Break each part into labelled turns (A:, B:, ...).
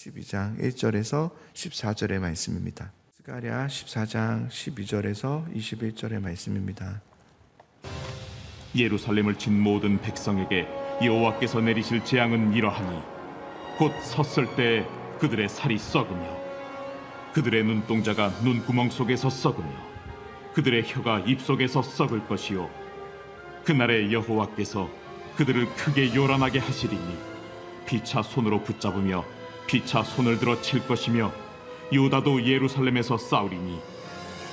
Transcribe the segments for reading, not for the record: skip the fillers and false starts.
A: 12장 1절에서 14절의 말씀입니다. 스가랴 14장 12절에서 21절의 말씀입니다.
B: 예루살렘을 친 모든 백성에게 여호와께서 내리실 재앙은 이러하니 곧 섰을 때 그들의 살이 썩으며 그들의 눈동자가 눈구멍 속에서 썩으며 그들의 혀가 입속에서 썩을 것이요 그날에 여호와께서 그들을 크게 요란하게 하시리니 피차 손으로 붙잡으며 피차 손을 들어 칠 것이며 유다도 예루살렘에서 싸우리니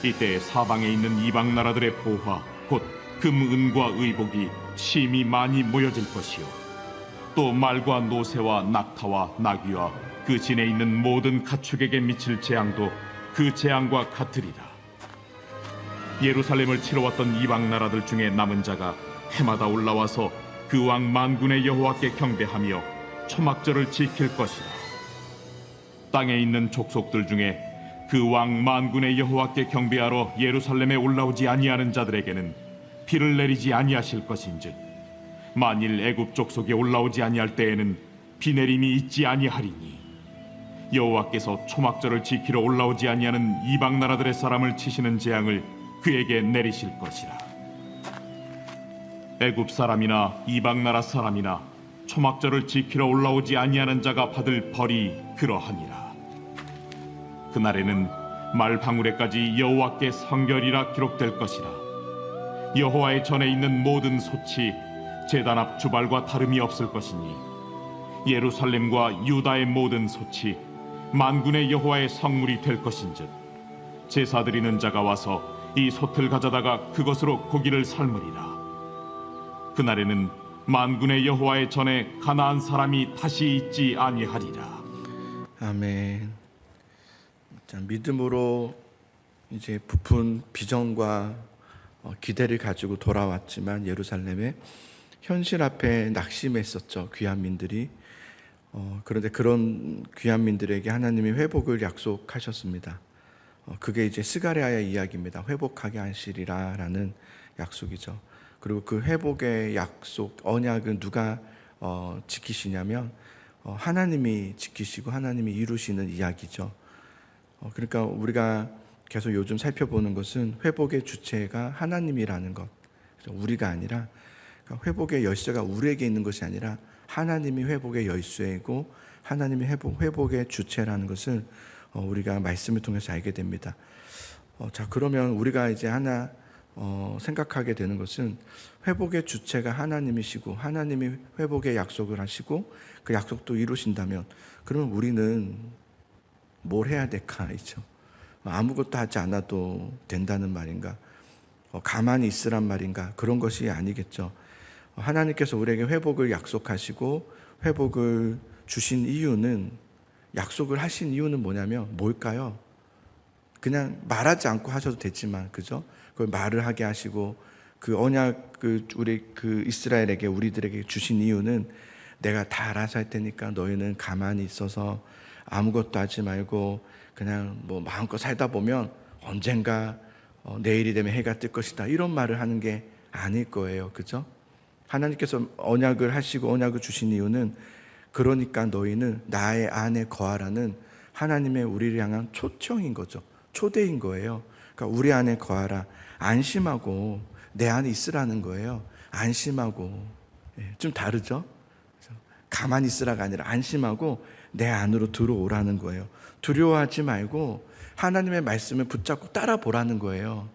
B: 이때 사방에 있는 이방 나라들의 보화 곧 금, 은과 의복이 심히 많이 모여질 것이요 또 말과 노새와 낙타와 나귀와 그 진에 있는 모든 가축에게 미칠 재앙도 그 재앙과 같으리라. 예루살렘을 치러 왔던 이방 나라들 중에 남은 자가 해마다 올라와서 그 왕 만군의 여호와께 경배하며 초막절을 지킬 것이라. 땅에 있는 족속들 중에 그 왕 만군의 여호와께 경배하러 예루살렘에 올라오지 아니하는 자들에게는 비를 내리지 아니하실 것인즉 만일 애굽 족속에 올라오지 아니할 때에는 비 내림이 있지 아니하리니 여호와께서 초막절을 지키러 올라오지 아니하는 이방 나라들의 사람을 치시는 재앙을 그에게 내리실 것이라. 애굽 사람이나 이방 나라 사람이나 초막절을 지키러 올라오지 아니하는 자가 받을 벌이 그러하니라. 그날에는 말 방울에까지 여호와께 성결이라 기록될 것이라. 여호와의 전에 있는 모든 솥이 제단 앞 주발과 다름이 없을 것이니 예루살렘과 유다의 모든 솥이 만군의 여호와의 성물이 될 것인즉 제사 드리는 자가 와서 이 솥을 가져다가 그것으로 고기를 삶으리라. 그날에는 만군의 여호와의 전에 가나안 사람이 다시 있지 아니하리라.
A: 아멘. 자, 믿음으로 이제 부푼 비전과 기대를 가지고 돌아왔지만 예루살렘에 현실 앞에 낙심했었죠. 귀한민들이. 그런데 그런 귀한민들에게 하나님이 회복을 약속하셨습니다. 그게 이제 스가랴의 이야기입니다. 회복하게 하시리라라는 약속이죠. 그리고 그 회복의 약속, 언약은 누가 지키시냐면 하나님이 지키시고 하나님이 이루시는 이야기죠. 그러니까 우리가 계속 요즘 살펴보는 것은 회복의 주체가 하나님이라는 것. 우리가 아니라 회복의 열쇠가 우리에게 있는 것이 아니라 하나님이 회복의 열쇠이고 하나님이 회복의 주체라는 것을 우리가 말씀을 통해서 알게 됩니다. 자, 그러면 우리가 이제 하나 생각하게 되는 것은 회복의 주체가 하나님이시고 하나님이 회복의 약속을 하시고 그 약속도 이루신다면 그러면 우리는 뭘 해야 될까이죠. 아무것도 하지 않아도 된다는 말인가? 가만히 있으란 말인가? 그런 것이 아니겠죠. 하나님께서 우리에게 회복을 약속하시고 회복을 주신 이유는, 약속을 하신 이유는 뭐냐면 뭘까요? 그냥 말하지 않고 하셔도 되지만, 그죠? 그걸 말을 하게 하시고 그 언약, 우리 이스라엘에게, 우리들에게 주신 이유는 내가 다 알아서 할 테니까 너희는 가만히 있어서 아무것도 하지 말고 그냥 뭐 마음껏 살다 보면 언젠가 내일이 되면 해가 뜰 것이다, 이런 말을 하는 게 아닐 거예요. 그죠? 하나님께서 언약을 하시고 언약을 주신 이유는 그러니까 너희는 나의 안에 거하라는 하나님의 우리를 향한 초청인 거죠. 초대인 거예요. 그러니까 우리 안에 거하라, 안심하고 내 안에 있으라는 거예요. 안심하고. 좀 다르죠? 가만히 있으라가 아니라 안심하고 내 안으로 들어오라는 거예요. 두려워하지 말고 하나님의 말씀을 붙잡고 따라 보라는 거예요.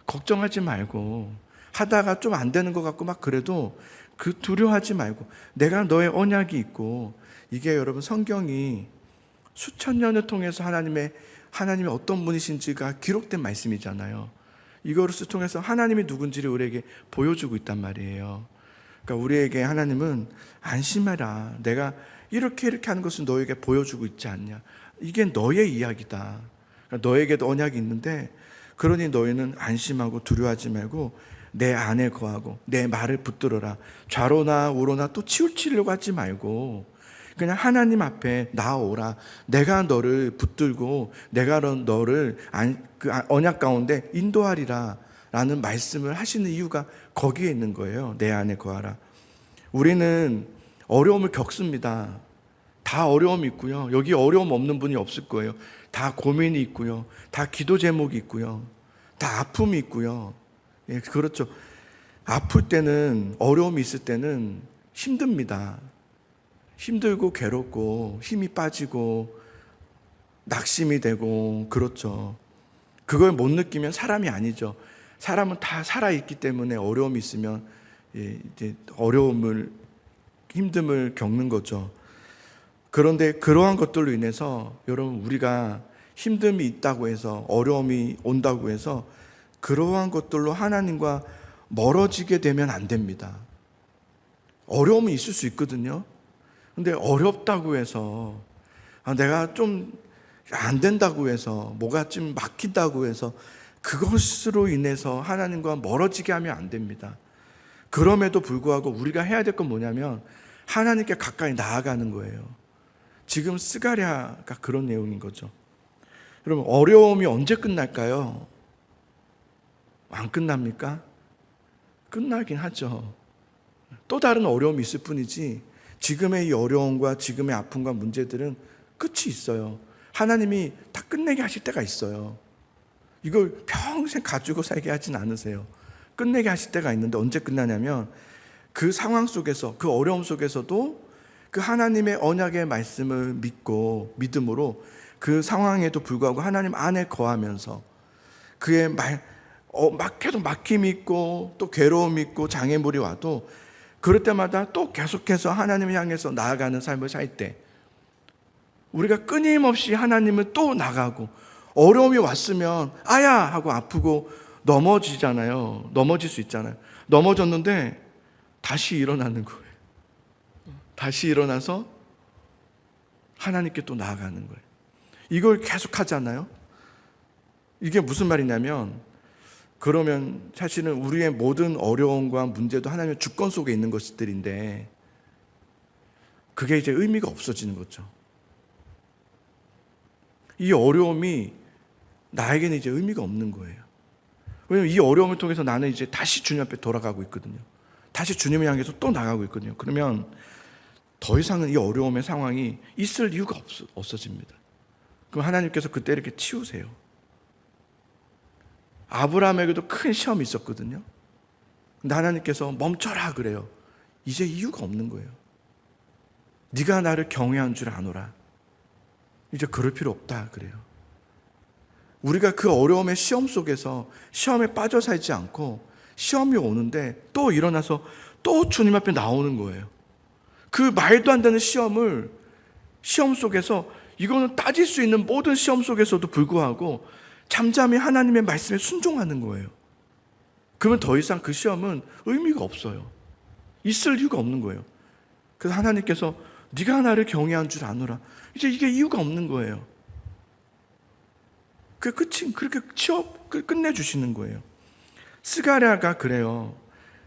A: 걱정하지 말고, 하다가 좀 안 되는 것 같고 막 그래도 그 두려워하지 말고, 내가 너의 언약이 있고, 이게 여러분 성경이 수천 년을 통해서 하나님의 어떤 분이신지가 기록된 말씀이잖아요. 이거를 통해서 하나님이 누군지를 우리에게 보여주고 있단 말이에요. 그러니까 우리에게 하나님은 안심해라, 내가 이렇게 하는 것은 너에게 보여주고 있지 않냐, 이게 너의 이야기다. 그러니까 너에게도 언약이 있는데, 그러니 너희는 안심하고 두려워하지 말고 내 안에 거하고 내 말을 붙들어라. 좌로나 우로나 또 치우치려고 하지 말고 그냥 하나님 앞에 나오라. 내가 너를 붙들고 내가 너를 그 언약 가운데 인도하리라 라는 말씀을 하시는 이유가 거기에 있는 거예요. 내 안에 거하라. 우리는 어려움을 겪습니다. 다 어려움이 있고요. 여기 어려움 없는 분이 없을 거예요. 다 고민이 있고요. 다 기도 제목이 있고요. 다 아픔이 있고요. 예, 그렇죠. 아플 때는, 어려움이 있을 때는 힘듭니다. 힘들고 괴롭고 힘이 빠지고 낙심이 되고 그렇죠. 그걸 못 느끼면 사람이 아니죠. 사람은 다 살아있기 때문에 어려움이 있으면 이제 어려움을, 힘듦을 겪는 거죠. 그런데 그러한 것들로 인해서 여러분, 우리가 힘듦이 있다고 해서, 어려움이 온다고 해서 그러한 것들로 하나님과 멀어지게 되면 안 됩니다. 어려움은 있을 수 있거든요. 근데 어렵다고 해서, 내가 좀 안 된다고 해서, 뭐가 좀 막힌다고 해서 그것으로 인해서 하나님과 멀어지게 하면 안 됩니다. 그럼에도 불구하고 우리가 해야 될 건 뭐냐면 하나님께 가까이 나아가는 거예요. 지금 스가랴가 그런 내용인 거죠. 여러분, 어려움이 언제 끝날까요? 안 끝납니까? 끝나긴 하죠. 또 다른 어려움이 있을 뿐이지 지금의 이 어려움과 지금의 아픔과 문제들은 끝이 있어요. 하나님이 다 끝내게 하실 때가 있어요. 이걸 평생 가지고 살게 하진 않으세요. 끝내게 하실 때가 있는데 언제 끝나냐면 그 상황 속에서, 그 어려움 속에서도 그 하나님의 언약의 말씀을 믿고 믿음으로 그 상황에도 불구하고 하나님 안에 거하면서 그의 계속 막힘이 있고 또 괴로움이 있고 장애물이 와도 그럴 때마다 또 계속해서 하나님을 향해서 나아가는 삶을 살 때 우리가 끊임없이 하나님을 또 나가고, 어려움이 왔으면 아야 하고 아프고 넘어지잖아요. 넘어질 수 있잖아요. 넘어졌는데 다시 일어나는 거예요. 다시 일어나서 하나님께 또 나아가는 거예요. 이걸 계속 하잖아요. 이게 무슨 말이냐면, 그러면 사실은 우리의 모든 어려움과 문제도 하나님의 주권 속에 있는 것들인데 그게 이제 의미가 없어지는 거죠. 이 어려움이 나에게는 이제 의미가 없는 거예요. 왜냐하면 이 어려움을 통해서 나는 이제 다시 주님 앞에 돌아가고 있거든요. 다시 주님을 향해서 또 나가고 있거든요. 그러면 더 이상은 이 어려움의 상황이 있을 이유가 없어집니다. 그럼 하나님께서 그때 이렇게 치우세요. 아브라함에게도 큰 시험이 있었거든요. 근데 하나님께서 멈춰라 그래요. 이제 이유가 없는 거예요. 네가 나를 경외한 줄 아노라. 이제 그럴 필요 없다 그래요. 우리가 그 어려움의 시험 속에서 시험에 빠져 살지 않고 시험이 오는데 또 일어나서 또 주님 앞에 나오는 거예요. 그 말도 안 되는 시험 속에서, 이거는 따질 수 있는 모든 시험 속에서도 불구하고 잠잠히 하나님의 말씀에 순종하는 거예요. 그러면 더 이상 그 시험은 의미가 없어요. 있을 이유가 없는 거예요. 그래서 하나님께서 네가 나를 경외한 줄 아노라. 이제 이게 이유가 없는 거예요. 그 끝이 그렇게 끝내주시는 거예요. 스가랴가 그래요.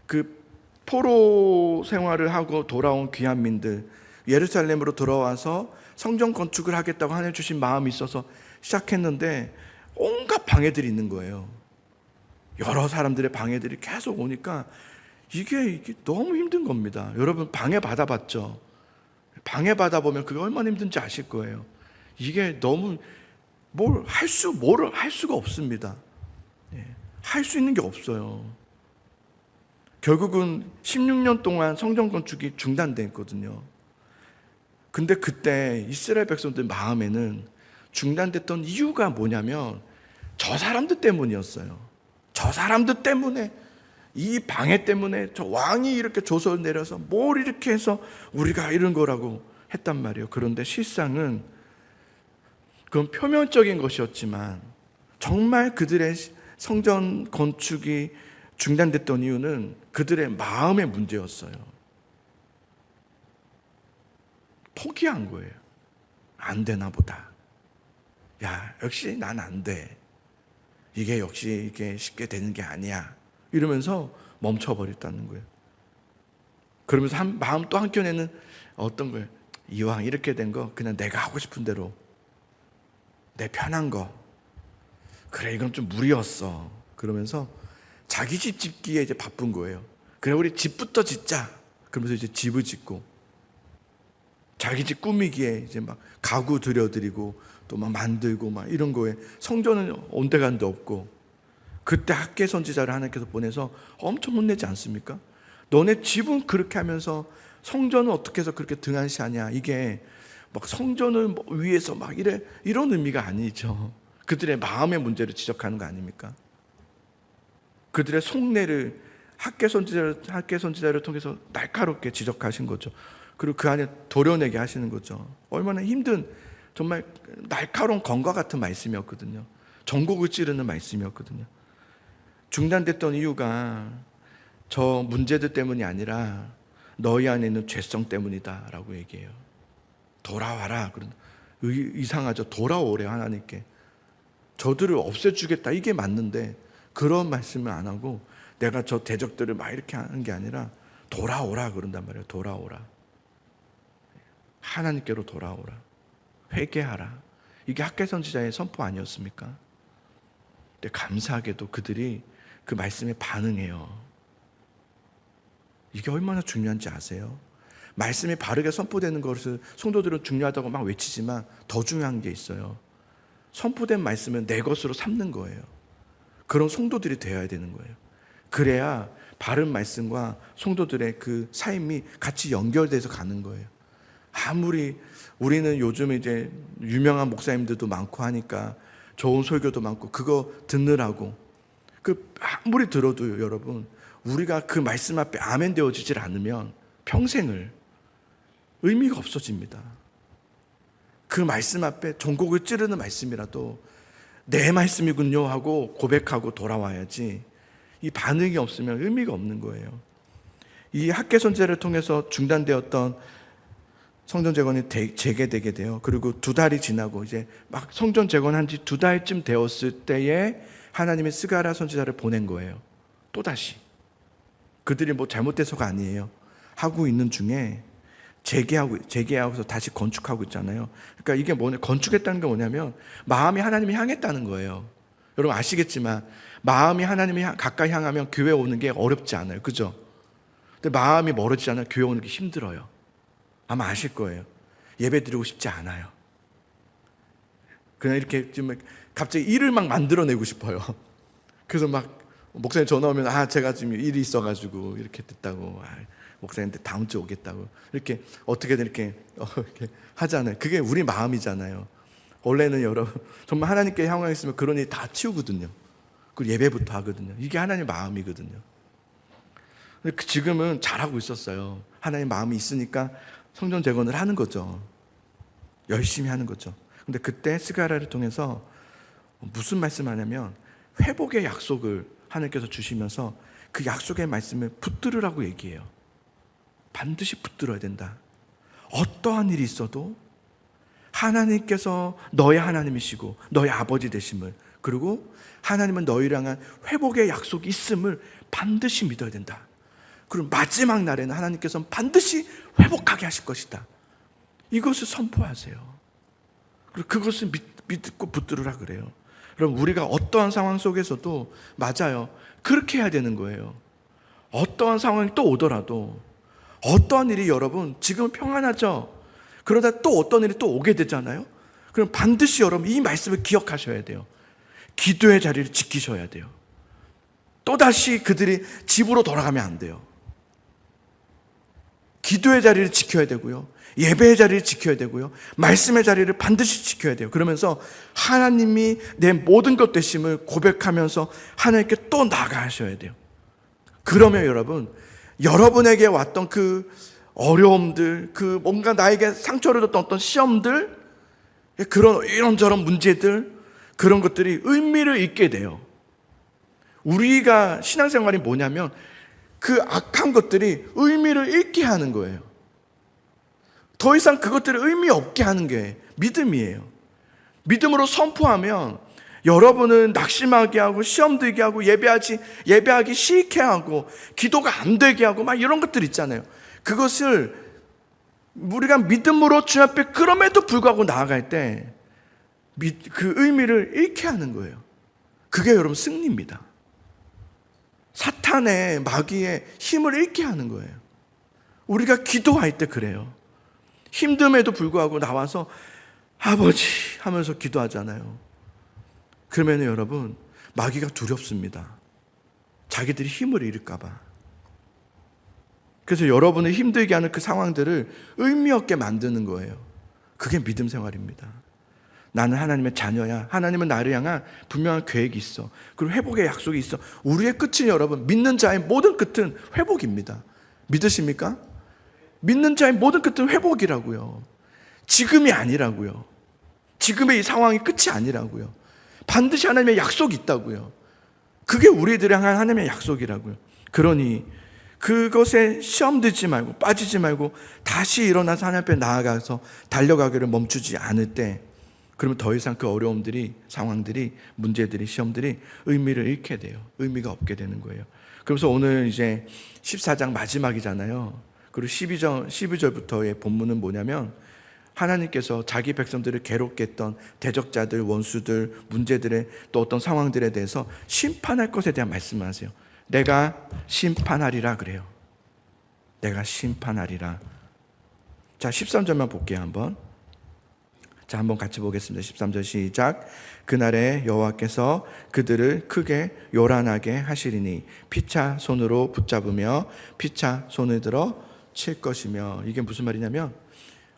A: 그 포로 생활을 하고 돌아온 귀한민들, 예루살렘으로 돌아와서 성전 건축을 하겠다고 하나님 주신 마음이 있어서 시작했는데 온갖 방해들이 있는 거예요. 여러 사람들의 방해들이 계속 오니까 이게 너무 힘든 겁니다. 여러분 방해 받아봤죠? 방해 받아보면 그게 얼마나 힘든지 아실 거예요. 이게 너무 뭘 할 수가 없습니다. 할 수 있는 게 없어요. 결국은 16년 동안 성전 건축이 중단됐거든요. 근데 그때 이스라엘 백성들 마음에는 중단됐던 이유가 뭐냐면 저 사람들 때문이었어요. 저 사람들 때문에, 이 방해 때문에 저 왕이 이렇게 조서를 내려서 뭘 이렇게 해서 우리가 이런 거라고 했단 말이에요. 그런데 실상은 그건 표면적인 것이었지만 정말 그들의 성전 건축이 중단됐던 이유는 그들의 마음의 문제였어요. 포기한 거예요. 안 되나 보다. 야, 역시 난 안 돼. 이게 역시 이게 쉽게 되는 게 아니야. 이러면서 멈춰버렸다는 거예요. 그러면서 마음 또 한켠에는 어떤 거예요? 이왕 이렇게 된 거 그냥 내가 하고 싶은 대로, 내 편한 거, 그래 이건 좀 무리였어. 그러면서 자기 집 짓기에 이제 바쁜 거예요. 그래 우리 집부터 짓자. 그러면서 이제 집을 짓고 자기 집 꾸미기에 이제 막 가구 들여드리고 또 막 만들고 막 이런 거에 성전은 온데간데 없고, 그때 학계 선지자를 하나님께서 보내서 엄청 혼내지 않습니까? 너네 집은 그렇게 하면서 성전은 어떻게 해서 그렇게 등한시하냐. 이게 막 성전을 뭐 위에서 막 이런 의미가 아니죠. 그들의 마음의 문제를 지적하는 거 아닙니까? 그들의 속내를 학계 선지자를 통해서 날카롭게 지적하신 거죠. 그리고 그 안에 도려내게 하시는 거죠. 얼마나 힘든, 정말 날카로운 검과 같은 말씀이었거든요. 전곡을 찌르는 말씀이었거든요. 중단됐던 이유가 저 문제들 때문이 아니라 너희 안에 있는 죄성 때문이다 라고 얘기해요. 돌아와라. 이상하죠. 돌아오래요, 하나님께. 저들을 없애주겠다, 이게 맞는데 그런 말씀을 안 하고 내가 저 대적들을 막 이렇게 하는 게 아니라 돌아오라 그런단 말이에요. 돌아오라. 하나님께로 돌아오라. 회개하라. 이게 학계 선지자의 선포 아니었습니까? 근데 감사하게도 그들이 그 말씀에 반응해요. 이게 얼마나 중요한지 아세요? 말씀이 바르게 선포되는 것을 성도들은 중요하다고 막 외치지만 더 중요한 게 있어요. 선포된 말씀은 내 것으로 삼는 거예요. 그런 성도들이 되어야 되는 거예요. 그래야 바른 말씀과 성도들의 그 삶이 같이 연결돼서 가는 거예요. 아무리 우리는 요즘에 이제 유명한 목사님들도 많고 하니까 좋은 설교도 많고 그거 듣느라고 아무리 들어도요, 여러분, 우리가 그 말씀 앞에 아멘 되어지질 않으면 평생을 의미가 없어집니다. 그 말씀 앞에 전곡을 찌르는 말씀이라도 내 말씀이군요 하고 고백하고 돌아와야지, 이 반응이 없으면 의미가 없는 거예요. 이 학계 선지자를 통해서 중단되었던 성전 재건이 재개되게 돼요. 그리고 2달이 지나고 이제 막 성전 재건한 지 2달쯤 되었을 때에 하나님의 스가랴 선지자를 보낸 거예요. 또다시 그들이 뭐 잘못돼서가 아니에요. 하고 있는 중에 재개하고서 다시 건축하고 있잖아요. 그러니까 이게 뭐냐, 건축했다는 게 뭐냐면 마음이 하나님을 향했다는 거예요. 여러분 아시겠지만 마음이 하나님이 가까이 향하면 교회 오는 게 어렵지 않아요. 그죠? 근데 마음이 멀어지지 않아요. 교회 오는 게 힘들어요. 아마 아실 거예요. 예배 드리고 싶지 않아요. 그냥 이렇게 좀 갑자기 일을 막 만들어내고 싶어요. 그래서 막 목사님 전화 오면 제가 지금 일이 있어가지고 이렇게 됐다고, 목사님한테 다음 주에 오겠다고 이렇게 어떻게든 이렇게 하잖아요. 그게 우리 마음이잖아요. 원래는 여러분 정말 하나님께 향해 있으면 그런 일 다 치우거든요. 그리고 예배부터 하거든요. 이게 하나님의 마음이거든요. 근데 지금은 잘하고 있었어요. 하나님의 마음이 있으니까 성전 재건을 하는 거죠. 열심히 하는 거죠. 근데 그때 스가랴를 통해서 무슨 말씀하냐면 회복의 약속을 하나님께서 주시면서 그 약속의 말씀을 붙들으라고 얘기해요. 반드시 붙들어야 된다. 어떠한 일이 있어도 하나님께서 너의 하나님이시고 너의 아버지 되심을, 그리고 하나님은 너희를 향한 회복의 약속이 있음을 반드시 믿어야 된다. 그리고 마지막 날에는 하나님께서는 반드시 회복하게 하실 것이다. 이것을 선포하세요. 그리고 그것을 믿고 붙들으라 그래요. 그럼 우리가 어떠한 상황 속에서도 맞아요. 그렇게 해야 되는 거예요. 어떠한 상황이 또 오더라도, 어떠한 일이, 여러분 지금 평안하죠? 그러다 또 어떤 일이 또 오게 되잖아요. 그럼 반드시 여러분 이 말씀을 기억하셔야 돼요. 기도의 자리를 지키셔야 돼요. 또다시 그들이 집으로 돌아가면 안 돼요. 기도의 자리를 지켜야 되고요, 예배의 자리를 지켜야 되고요, 말씀의 자리를 반드시 지켜야 돼요. 그러면서 하나님이 내 모든 것 되심을 고백하면서 하나님께 또 나아가셔야 돼요. 그러면 여러분, 여러분에게 왔던 그 어려움들, 그 뭔가 나에게 상처를 줬던 어떤 시험들, 그런 이런저런 문제들, 그런 것들이 의미를 잃게 돼요. 우리가 신앙생활이 뭐냐면 그 악한 것들이 의미를 잃게 하는 거예요. 더 이상 그것들을 의미 없게 하는 게 믿음이에요. 믿음으로 선포하면 여러분은 낙심하게 하고 시험 들게 하고 예배하기 싫게 하고 기도가 안 되게 하고 막 이런 것들 있잖아요. 그것을 우리가 믿음으로 주 앞에 그럼에도 불구하고 나아갈 때 그 의미를 잃게 하는 거예요. 그게 여러분 승리입니다. 사탄의 마귀의 힘을 잃게 하는 거예요. 우리가 기도할 때 그래요. 힘듦에도 불구하고 나와서 아버지 하면서 기도하잖아요. 그러면 여러분 마귀가 두렵습니다. 자기들이 힘을 잃을까 봐. 그래서 여러분을 힘들게 하는 그 상황들을 의미 없게 만드는 거예요. 그게 믿음 생활입니다. 나는 하나님의 자녀야. 하나님은 나를 향한 분명한 계획이 있어. 그리고 회복의 약속이 있어. 우리의 끝은 여러분, 믿는 자의 모든 끝은 회복입니다. 믿으십니까? 믿는 자의 모든 끝은 회복이라고요. 지금이 아니라고요. 지금의 이 상황이 끝이 아니라고요. 반드시 하나님의 약속이 있다고요. 그게 우리들을 향한 하나님의 약속이라고요. 그러니 그것에 시험 들지 말고 빠지지 말고 다시 일어나서 하나님 앞에 나아가서 달려가기를 멈추지 않을 때, 그러면 더 이상 그 어려움들이, 상황들이, 문제들이, 시험들이 의미를 잃게 돼요. 의미가 없게 되는 거예요. 그래서 오늘 이제 14장 마지막이잖아요. 그리고 12절부터의 본문은 뭐냐면 하나님께서 자기 백성들을 괴롭게 했던 대적자들, 원수들, 문제들의 또 어떤 상황들에 대해서 심판할 것에 대한 말씀을 하세요. 내가 심판하리라 그래요. 내가 심판하리라. 자, 13절만 볼게요. 한번. 자, 한번 같이 보겠습니다. 13절 시작. 그날에 여호와께서 그들을 크게 요란하게 하시리니 피차 손으로 붙잡으며 피차 손을 들어 칠 것이며. 이게 무슨 말이냐면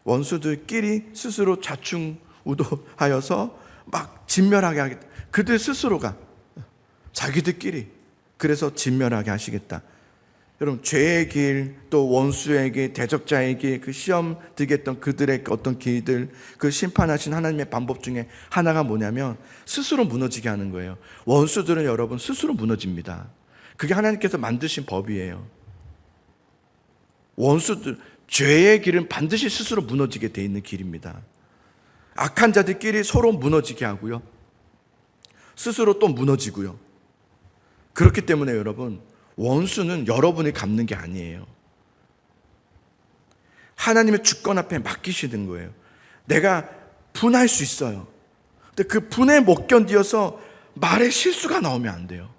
A: 원수들끼리 스스로 좌충우돌하여서 막 진멸하게 하겠다. 그들 스스로가 자기들끼리 그래서 진멸하게 하시겠다. 여러분, 죄의 길, 또 원수의 길, 대적자의 길, 그 시험 들게 했던 그들의 어떤 길들, 그 심판하신 하나님의 방법 중에 하나가 뭐냐면 스스로 무너지게 하는 거예요. 원수들은 여러분 스스로 무너집니다. 그게 하나님께서 만드신 법이에요. 원수들, 죄의 길은 반드시 스스로 무너지게 돼 있는 길입니다. 악한 자들끼리 서로 무너지게 하고요. 스스로 또 무너지고요. 그렇기 때문에 여러분, 원수는 여러분이 갚는 게 아니에요. 하나님의 주권 앞에 맡기시는 거예요. 내가 분할 수 있어요. 근데 그 분에 못 견디어서 말에 실수가 나오면 안 돼요.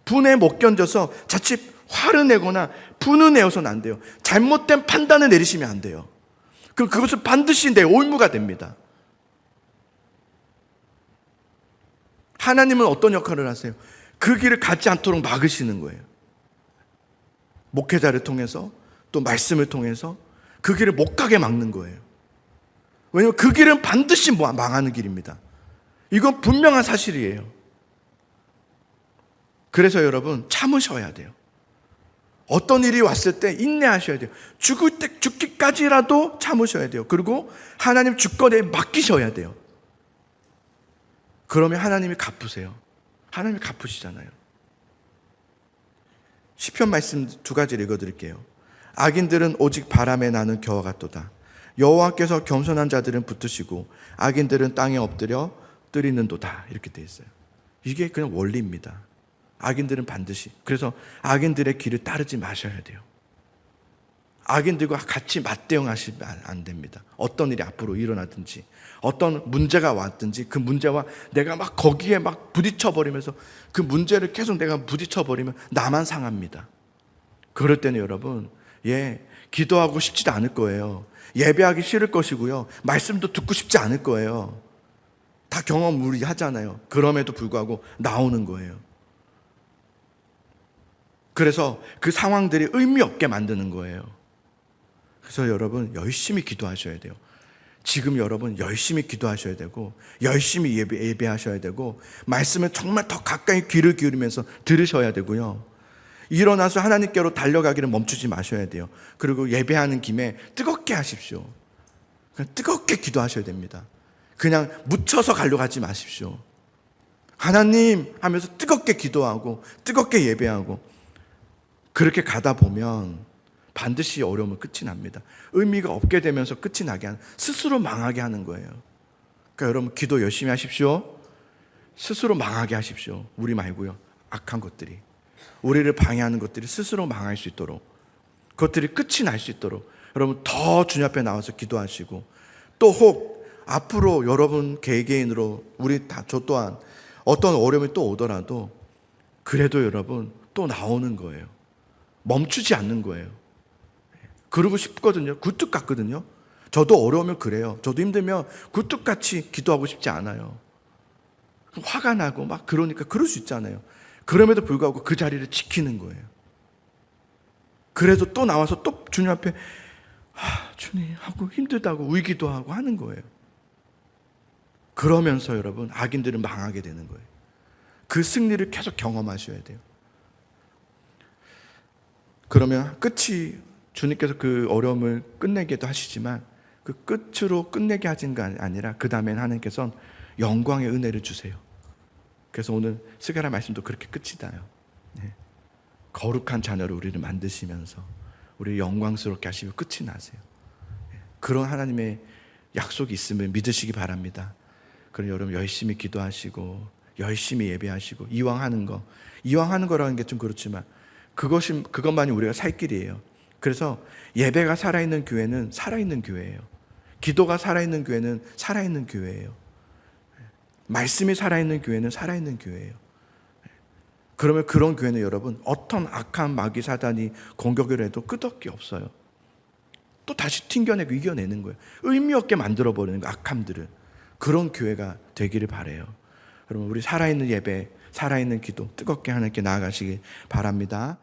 A: 분에 못 견뎌서 자칫 화를 내거나 분을 내어서는 안 돼요. 잘못된 판단을 내리시면 안 돼요. 그럼 그것은 반드시 내 올무가 됩니다. 하나님은 어떤 역할을 하세요? 그 길을 가지 않도록 막으시는 거예요. 목회자를 통해서 또 말씀을 통해서 그 길을 못 가게 막는 거예요. 왜냐하면 그 길은 반드시 망하는 길입니다. 이건 분명한 사실이에요. 그래서 여러분 참으셔야 돼요. 어떤 일이 왔을 때 인내하셔야 돼요. 죽을 때 죽기까지라도 참으셔야 돼요. 그리고 하나님 주권에 맡기셔야 돼요. 그러면 하나님이 갚으세요. 하나님이 갚으시잖아요. 시편 말씀 두 가지를 읽어드릴게요. 악인들은 오직 바람에 나는 겨와 같도다. 여호와께서 겸손한 자들은 붙으시고 악인들은 땅에 엎드려 뜨리는도다. 이렇게 돼 있어요. 이게 그냥 원리입니다. 악인들은 반드시. 그래서 악인들의 길을 따르지 마셔야 돼요. 악인들과 같이 맞대응하시면 안 됩니다. 어떤 일이 앞으로 일어나든지 어떤 문제가 왔든지 그 문제와 내가 막 거기에 막 부딪혀버리면서 그 문제를 계속 내가 부딪혀버리면 나만 상합니다. 그럴 때는 여러분, 기도하고 싶지도 않을 거예요. 예배하기 싫을 것이고요. 말씀도 듣고 싶지 않을 거예요. 다 경험 우리 하잖아요. 그럼에도 불구하고 나오는 거예요. 그래서 그 상황들이 의미 없게 만드는 거예요. 그래서 여러분 열심히 기도하셔야 돼요. 지금 여러분 열심히 기도하셔야 되고 열심히 예배하셔야 되고 말씀을 정말 더 가까이 귀를 기울이면서 들으셔야 되고요. 일어나서 하나님께로 달려가기를 멈추지 마셔야 돼요. 그리고 예배하는 김에 뜨겁게 하십시오. 그냥 뜨겁게 기도하셔야 됩니다. 그냥 묻혀서 가려고 하지 마십시오. 하나님 하면서 뜨겁게 기도하고 뜨겁게 예배하고 그렇게 가다 보면 반드시 어려움은 끝이 납니다. 의미가 없게 되면서 끝이 나게 하는, 스스로 망하게 하는 거예요. 그러니까 여러분 기도 열심히 하십시오. 스스로 망하게 하십시오. 우리 말고요. 악한 것들이, 우리를 방해하는 것들이 스스로 망할 수 있도록, 그것들이 끝이 날 수 있도록 여러분 더 주님 앞에 나와서 기도하시고, 또 혹 앞으로 여러분 개개인으로 우리 다, 저 또한 어떤 어려움이 또 오더라도 그래도 여러분 또 나오는 거예요. 멈추지 않는 거예요. 그러고 싶거든요. 굴뚝 같거든요. 저도 어려우면 그래요. 저도 힘들면 굴뚝같이 기도하고 싶지 않아요. 화가 나고 막 그러니까 그럴 수 있잖아요. 그럼에도 불구하고 그 자리를 지키는 거예요. 그래도 또 나와서 또 주님 앞에 주님 하고 힘들다고 울기도 하고 하는 거예요. 그러면서 여러분 악인들은 망하게 되는 거예요. 그 승리를 계속 경험하셔야 돼요. 그러면 끝이 주님께서 그 어려움을 끝내게도 하시지만 그 끝으로 끝내게 하신 게 아니라 그 다음엔 하나님께서는 영광의 은혜를 주세요. 그래서 오늘 스가랴 말씀도 그렇게 끝이 나요. 네. 거룩한 자녀를 우리를 만드시면서 우리를 영광스럽게 하시고 끝이 나세요. 네. 그런 하나님의 약속이 있음을 믿으시기 바랍니다. 그럼 여러분 열심히 기도하시고 열심히 예배하시고 이왕 하는 거라는 게 좀 그렇지만 그것만이 우리가 살 길이에요. 그래서 예배가 살아있는 교회는 살아있는 교회예요. 기도가 살아있는 교회는 살아있는 교회예요. 말씀이 살아있는 교회는 살아있는 교회예요. 그러면 그런 교회는 여러분 어떤 악한 마귀 사단이 공격을 해도 끄덕기 없어요. 또 다시 튕겨내고 이겨내는 거예요. 의미 없게 만들어버리는 거예요. 악함들을. 그런 교회가 되기를 바라요. 여러분 우리 살아있는 예배, 살아있는 기도 뜨겁게 하나님께 나아가시기 바랍니다.